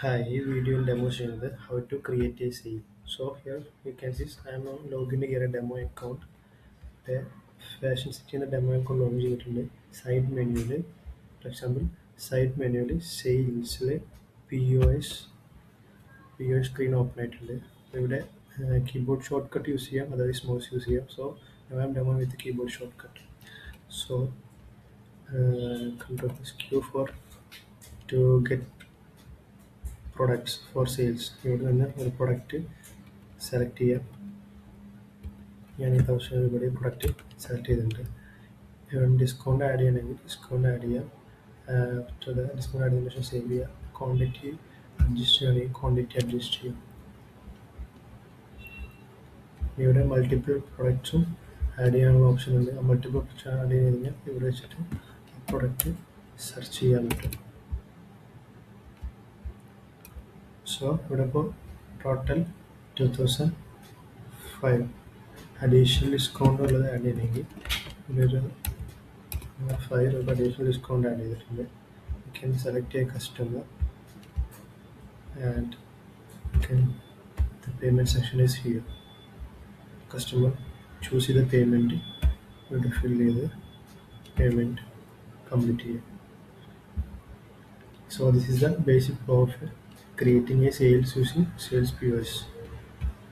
Hi, video demonstration with how to create a sale. So here you can see I am now logged in a demo account. The fashion city in the demo account login side menu. For example, side menu sales POS screen open ആയിട്ടുണ്ട് ഇവിടെ keyboard shortcut use ചെയ്യാം otherwise mouse use ചെയ്യാം so I am demo with the keyboard shortcut so control this Q for to get products for sales ഇവിടെ നിന്ന് ഒരു product select ചെയ്യാം ഞാൻ ഈ 1000 രൂപയുടെ പ്രൊഡക്റ്റ് സെലക്ട് ചെയ്തിട്ടുണ്ട് ഡിസ്കൗണ്ട് ആഡ് ചെയ്യണമെങ്കിൽ ഡിസ്കൗണ്ട് ആഡ് ചെയ്യാം ഡിസ്കൗണ്ട് ആഡ് ചെയ്തതിന് ശേഷം സേവ് ചെയ്യാം ക്വാണ്ടിറ്റി അഡ്ജസ്റ്റ് ചെയ്യണമെങ്കിൽ ക്വാണ്ടിറ്റി അഡ്ജസ്റ്റ് ചെയ്യാം ഇവിടെ മൾട്ടിപ്പിൾ പ്രൊഡക്ട്സും ആഡ് ചെയ്യാനുള്ള ഓപ്ഷൻ ഉണ്ട് ആ മൾട്ടിപ്പിൾ പ്രൊഡക്ട്സ് ആഡ് ചെയ്ത് കഴിഞ്ഞാൽ ഇവിടെ വെച്ചിട്ട് പ്രൊഡക്റ്റ് സെർച്ച് ചെയ്യാൻ പറ്റും സോ ഇവിടെ ഇപ്പോൾ ടോട്ടൽ 2005 അഡീഷണൽ ഡിസ്കൗണ്ട് ഉള്ളത് ആഡ് ചെയ്യണമെങ്കിൽ ഇതൊരു 5 രൂപ അഡീഷണൽ ഡിസ്കൗണ്ട് ആഡ് ചെയ്തിട്ടുണ്ട് you can select a customer and you can the payment section is here customer choose the payment ഇവിടെ fill ചെയ്ത് payment complete ചെയ്യാം so this is the basic of creating a sales using sales POS